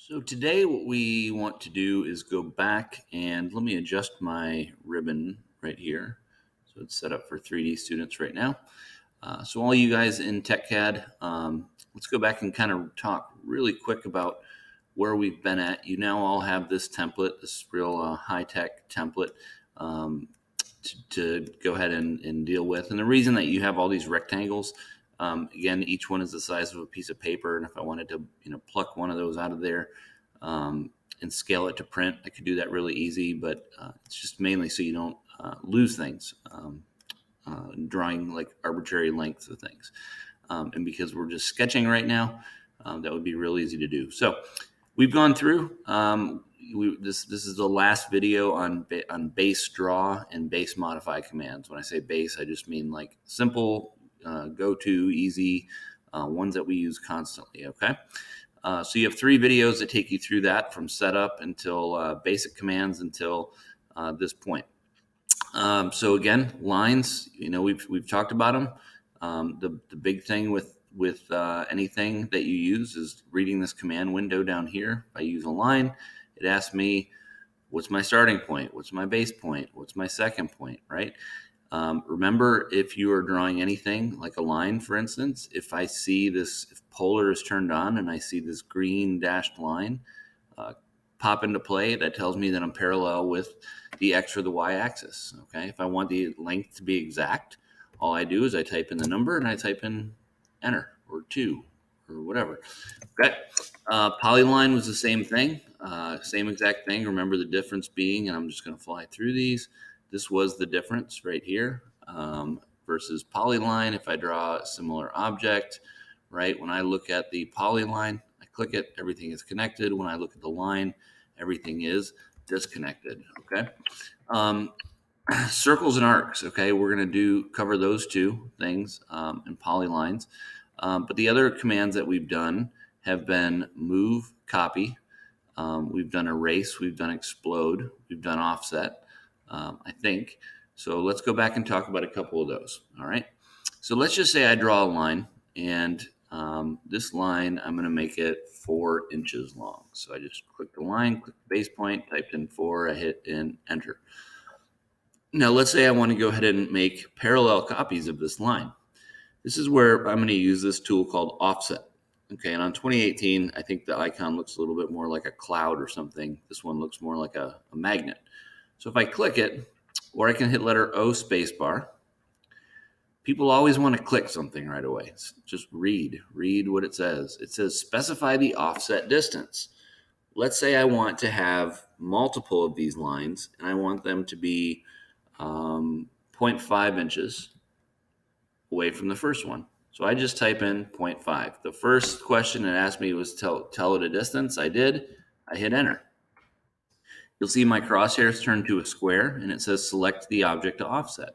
So today what we want to do is go back and let me adjust my ribbon right here. So it's set up for 3D students right now. So all you guys in TechCAD, let's go back and kind of talk really quick about where we've been at. You now all have this template, this real high-tech template to go ahead and deal with. And the reason that you have all these rectangles, again, each one is the size of a piece of paper. And if I wanted to, pluck one of those out of there and scale it to print, I could do that really easy. But it's just mainly so you don't lose things, drawing like arbitrary lengths of things. And because we're just sketching right now, that would be real easy to do. So we've gone through. This is the last video on base draw and base modify commands. When I say base, I just mean like simple, go-to, easy ones that we use constantly. Okay, so you have 3 videos that take you through that from setup until basic commands until this point. So again, lines. We've talked about them. The big thing with anything that you use is reading this command window down here. If I use a line, it asks me, what's my starting point? What's my base point? What's my second point, right? Remember, if you are drawing anything like a line, for instance, if I see this, if polar is turned on and I see this green dashed line pop into play, that tells me that I'm parallel with the X or the Y axis. Okay, if I want the length to be exact, all I do is I type in the number and I type in enter or 2 or whatever. Okay, Polyline was the same thing, same exact thing. Remember the difference being, and I'm just going to fly through these. This was the difference right here versus Polyline. If I draw a similar object, right, when I look at the Polyline, I click it, everything is connected. When I look at the line, everything is disconnected. Okay. Circles and arcs. Okay, we're going to cover those 2 things in polylines. But the other commands that we've done have been move, copy. We've done erase. We've done explode. We've done offset, I think. So let's go back and talk about a couple of those. All right. So let's just say I draw a line, and this line, I'm going to make it 4 inches long. So I just click the line, click the base point, typed in 4, I hit in enter. Now let's say I want to go ahead and make parallel copies of this line. This is where I'm going to use this tool called offset. Okay, and on 2018, I think the icon looks a little bit more like a cloud or something. This one looks more like a magnet. So if I click it, or I can hit letter O spacebar, people always want to click something right away. Just read what it says. It says specify the offset distance. Let's say I want to have multiple of these lines, and I want them to be 0.5 inches away from the first one. So I just type in 0.5. The first question it asked me was tell it a distance. I did. I hit enter. You'll see my crosshairs turn to a square, and it says select the object to offset.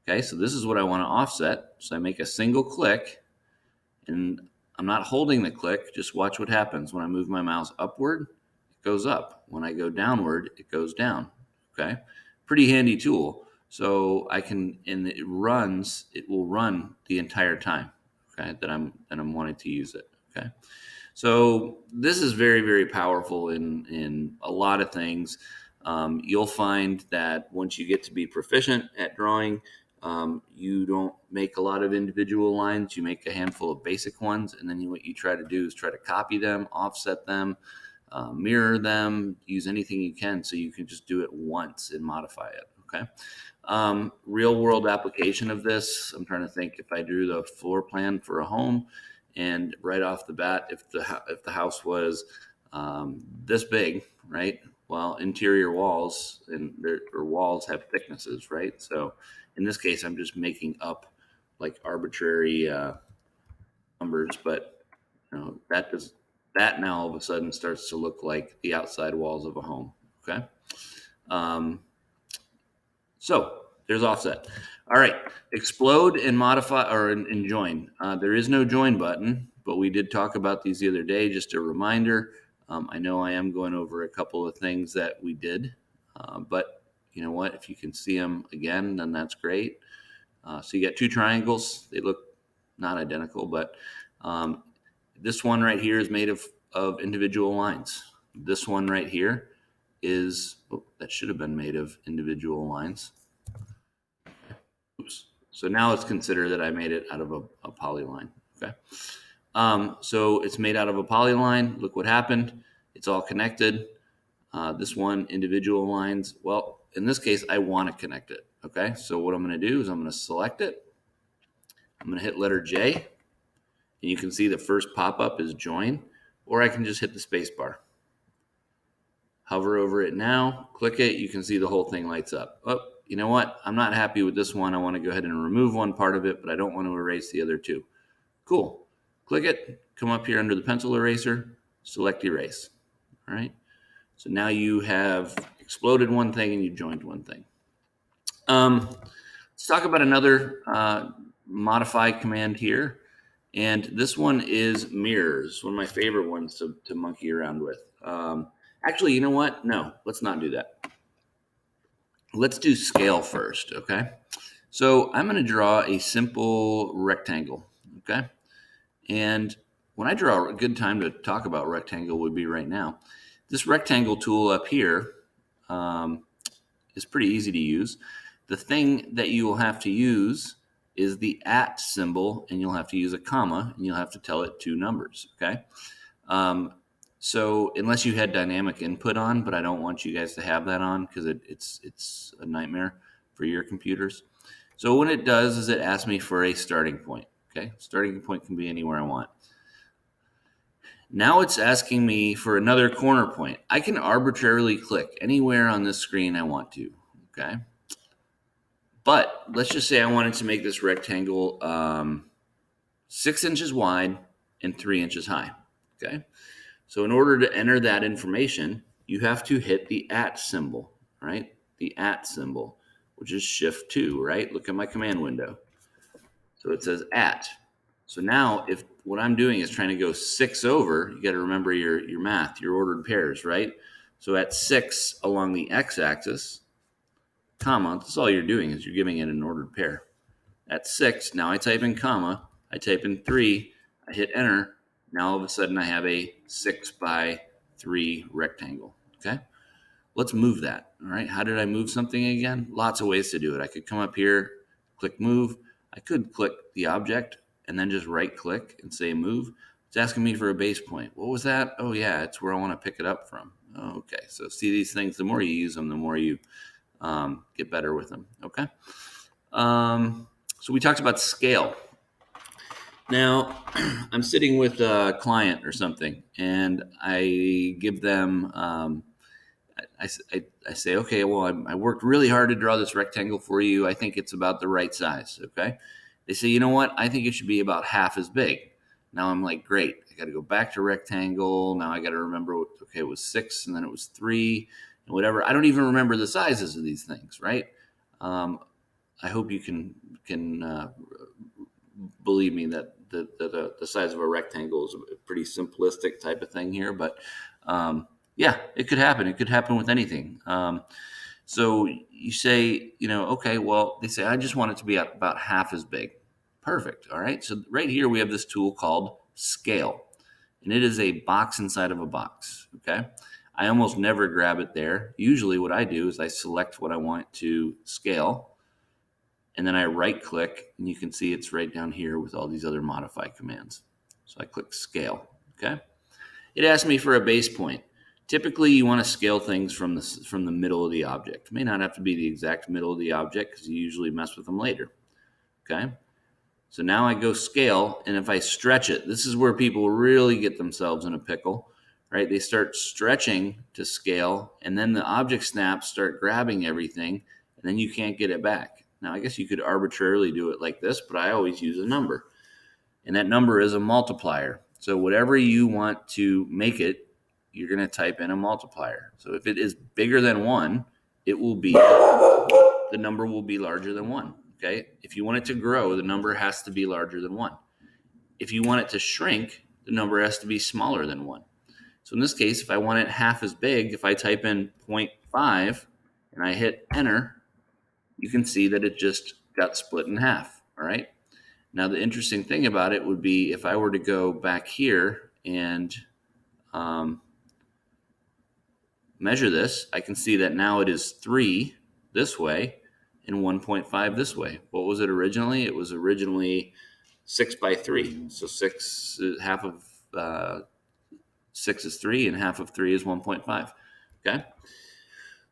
Okay, so this is what I want to offset. So I make a single click, and I'm not holding the click. Just watch what happens. When I move my mouse upward, it goes up. When I go downward, it goes down. Okay, pretty handy tool. So I can, and it will run the entire time, okay, that I'm wanting to use it. Okay, so this is very, very powerful in a lot of things. You'll find that once you get to be proficient at drawing, you don't make a lot of individual lines. You make a handful of basic ones, and then what you try to do is try to copy them, offset them, mirror them, use anything you can so you can just do it once and modify it. Okay. Real world application of this, I'm trying to think if I drew the floor plan for a home, and right off the bat, if the house was this big, right? Well, interior walls or walls have thicknesses, right? So in this case, I'm just making up like arbitrary numbers, but that now all of a sudden starts to look like the outside walls of a home. Okay. So there's offset. All right, explode and modify and join. There is no join button, but we did talk about these the other day. Just a reminder. I know I am going over a couple of things that we did, but you know what? If you can see them again, then that's great. So you got 2 triangles. They look not identical, but this one right here is made of of individual lines. This one right here is, that should have been made of individual lines. Oops. So now it's considered that I made it out of a polyline. Okay. So it's made out of a polyline. Look what happened. It's all connected. This one, individual lines. Well, in this case, I want to connect it. Okay. So what I'm going to do is I'm going to select it. I'm going to hit letter J. And you can see the first pop-up is join, or I can just hit the space bar. Hover over it now, click it, you can see the whole thing lights up. Oh, you know what? I'm not happy with this one. I want to go ahead and remove one part of it, but I don't want to erase the other two. Cool. Click it, come up here under the pencil eraser, select erase. All right. So now you have exploded one thing and you joined one thing. Let's talk about another modify command here. And this one is mirrors, one of my favorite ones to monkey around with. Actually, you know what? No, let's not do that. Let's do scale first, okay? So I'm going to draw a simple rectangle, okay? And when I draw, a good time to talk about rectangle would be right now. This rectangle tool up here is pretty easy to use. The thing that you will have to use is the @ symbol, and you'll have to use a comma, and you'll have to tell it 2 numbers, okay? So unless you had dynamic input on, but I don't want you guys to have that on because it's a nightmare for your computers. So what it does is it asks me for a starting point, okay? Starting point can be anywhere I want. Now it's asking me for another corner point. I can arbitrarily click anywhere on this screen I want to, okay? But let's just say I wanted to make this rectangle 6 inches wide and 3 inches high, okay? So in order to enter that information, you have to hit the @ symbol, right? The @ symbol, which is Shift 2, right? Look at my command window. So it says @. So now if what I'm doing is trying to go 6 over, you got to remember your math, your ordered pairs, right? So at 6 along the x-axis, comma, that's all you're doing is you're giving it an ordered pair. At 6, now I type in comma, I type in 3, I hit enter. Now all of a sudden I have a 6 by 3 rectangle, okay? Let's move that, all right? How did I move something again? Lots of ways to do it. I could come up here, click move. I could click the object and then just right click and say move. It's asking me for a base point. What was that? Oh yeah, it's where I want to pick it up from. Okay, so see these things, the more you use them, the more you get better with them, okay? So we talked about scale. Now, I'm sitting with a client or something, and I give them, I say, okay, well, I worked really hard to draw this rectangle for you. I think it's about the right size, okay? They say, you know what? I think it should be about half as big. Now I'm like, great. I got to go back to rectangle. Now I got to remember, okay, it was 6, and then it was 3, and whatever. I don't even remember the sizes of these things, right? I hope you can believe me that the size of a rectangle is a pretty simplistic type of thing here, but yeah, it could happen. It could happen with anything. So you say, you know, okay, well, they say, I just want it to be about half as big. Perfect. All right. So right here we have this tool called scale, and it is a box inside of a box. Okay. I almost never grab it there. Usually what I do is I select what I want to scale, and then I right click, and you can see it's right down here with all these other modify commands. So I click scale, okay? It asks me for a base point. Typically you want to scale things from the middle of the object. It may not have to be the exact middle of the object because you usually mess with them later, okay? So now I go scale, and if I stretch it, this is where people really get themselves in a pickle, right? They start stretching to scale, and then the object snaps start grabbing everything, and then you can't get it back. Now, I guess you could arbitrarily do it like this, but I always use a number. And that number is a multiplier. So whatever you want to make it, you're going to type in a multiplier. So if it is bigger than 1, it will be, the number will be larger than 1. Okay? If you want it to grow, the number has to be larger than 1. If you want it to shrink, the number has to be smaller than 1. So in this case, if I want it half as big, if I type in 0.5 and I hit enter, you can see that it just got split in half, all right? Now, the interesting thing about it would be if I were to go back here and measure this, I can see that now it is 3 this way and 1.5 this way. What was it originally? It was originally 6 by 3. So 6, half of 6 is 3, and half of 3 is 1.5. Okay.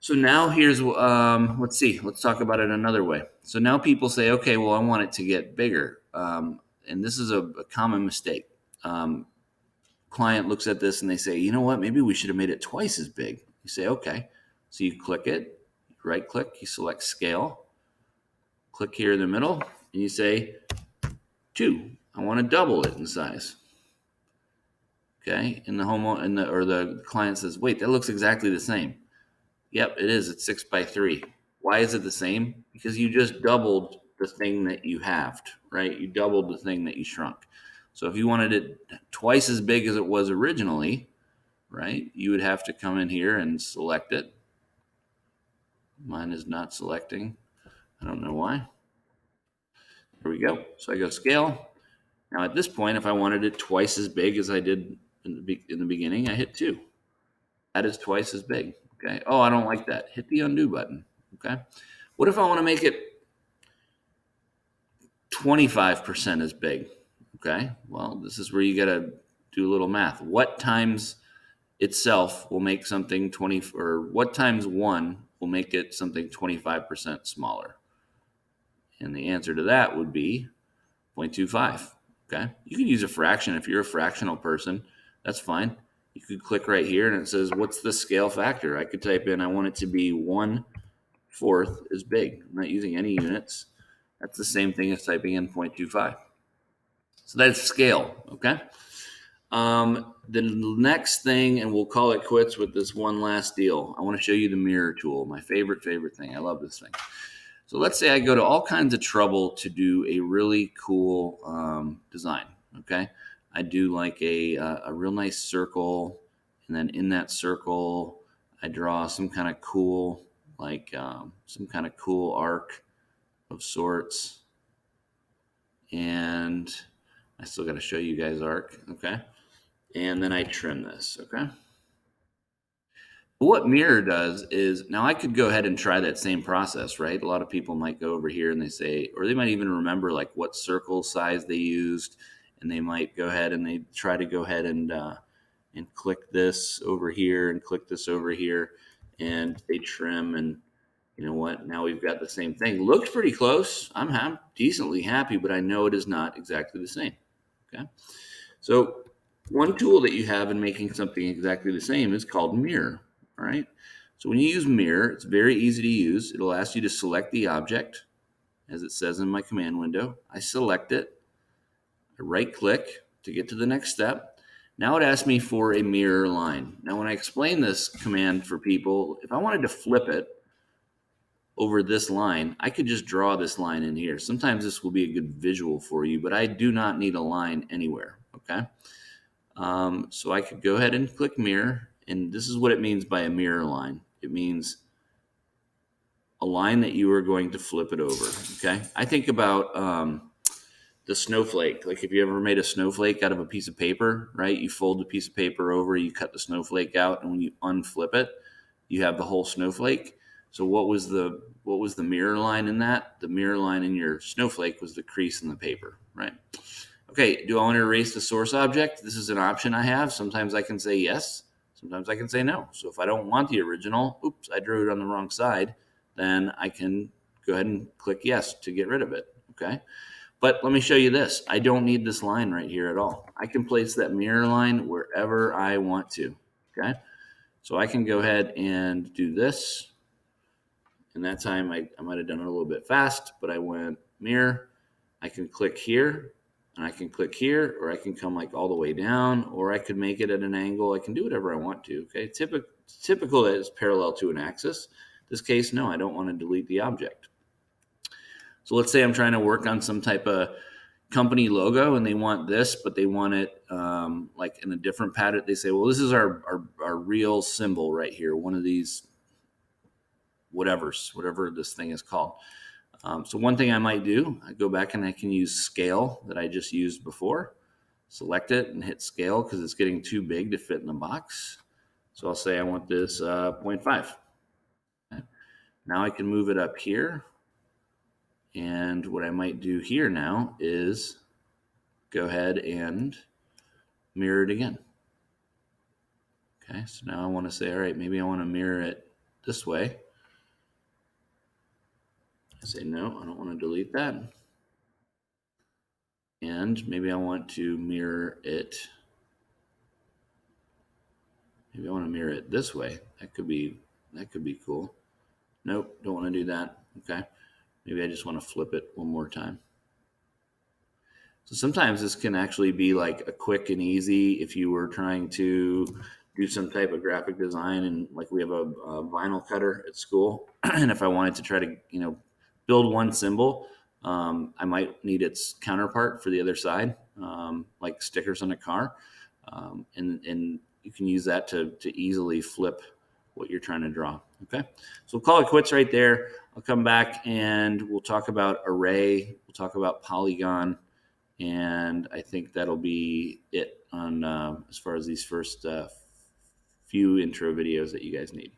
So now here's, let's see, let's talk about it another way. So now people say, okay, well, I want it to get bigger. And this is a common mistake. Client looks at this and they say, you know what, maybe we should have made it twice as big. You say, okay. So you click it, right click, you select scale, click here in the middle, and you say 2. I want to double it in size. Okay, and the client says, wait, that looks exactly the same. Yep, it is. It's 6 by 3. Why is it the same? Because you just doubled the thing that you halved, right? You doubled the thing that you shrunk. So if you wanted it twice as big as it was originally, right, you would have to come in here and select it. Mine is not selecting. I don't know why. There we go. So I go scale. Now at this point, if I wanted it twice as big as I did in the beginning, I hit 2. That is twice as big. Okay. Oh, I don't like that. Hit the undo button. Okay. What if I want to make it 25% as big? Okay. Well, this is where you got to do a little math. What times itself will make something 20, or what times 1 will make it something 25% smaller? And the answer to that would be 0.25. Okay. You can use a fraction if you're a fractional person. That's fine. You could click right here and it says, what's the scale factor? I could type in, I want it to be 1/4 as big. I'm not using any units. That's the same thing as typing in 0.25. So that's scale, okay? The next thing, and we'll call it quits with this one last deal. I want to show you the mirror tool, my favorite thing. I love this thing. So let's say I go to all kinds of trouble to do a really cool design, okay? I do like a real nice circle, and then in that circle, I draw some kind of cool, some kind of cool arc of sorts. And I still got to show you guys arc, okay? And then I trim this, okay? What mirror does is, now I could go ahead and try that same process, right? A lot of people might go over here and they say, or they might even remember like what circle size they used, and they might go ahead and they try to go ahead and click this over here and click this over here, and they trim, and you know what? Now we've got the same thing. Looks pretty close. I'm decently happy, but I know it is not exactly the same. Okay. So one tool that you have in making something exactly the same is called mirror. All right. So when you use mirror, it's very easy to use. It'll ask you to select the object, as it says in my command window. I select it. I right click to get to the next step. Now it asks me for a mirror line. Now when I explain this command for people, if I wanted to flip it over this line, I could just draw this line in here. Sometimes this will be a good visual for you, but I do not need a line anywhere, okay? So I could go ahead and click mirror, and this is what it means by a mirror line. It means a line that you are going to flip it over, okay? I think about the snowflake. Like if you ever made a snowflake out of a piece of paper, right? You fold the piece of paper over, you cut the snowflake out, and when you unflip it, you have the whole snowflake. So what was the mirror line in that? The mirror line in your snowflake was the crease in the paper, right? Okay, do I want to erase the source object? This is an option I have. Sometimes I can say yes, sometimes I can say no. So if I don't want the original, oops, I drew it on the wrong side, then I can go ahead and click yes to get rid of it, okay? But let me show you this. I don't need this line right here at all. I can place that mirror line wherever I want to, okay? So I can go ahead and do this. And that time I might have done it a little bit fast, but I went mirror. I can click here, and I can click here, or I can come like all the way down, or I could make it at an angle. I can do whatever I want to, okay? Typical is parallel to an axis. In this case, no, I don't want to delete the object. So let's say I'm trying to work on some type of company logo, and they want this, but they want it like in a different pattern. They say, well, this is our real symbol right here, one of these whatever this thing is called. So one thing I might do, I go back and I can use scale that I just used before. select it and hit scale because it's getting too big to fit in the box. So I'll say I want this 0.5. Okay. Now I can move it up here. And what I might do here now is go ahead and mirror it again. Okay, so now I want to say, all right, maybe I want to mirror it this way. I say, no, I don't want to delete that. And maybe I want to mirror it. Maybe I want to mirror it this way. That could be cool. Nope, don't want to do that. Okay, maybe I just want to flip it one more time. So sometimes this can actually be like a quick and easy if you were trying to do some type of graphic design, and like we have a vinyl cutter at school, and if I wanted to try to build one symbol, I might need its counterpart for the other side, like stickers on a car, and you can use that to easily flip what you're trying to draw. Okay, so we'll call it quits right there. I'll come back and we'll talk about array. We'll talk about polygon. And I think that'll be it on as far as these first few intro videos that you guys need.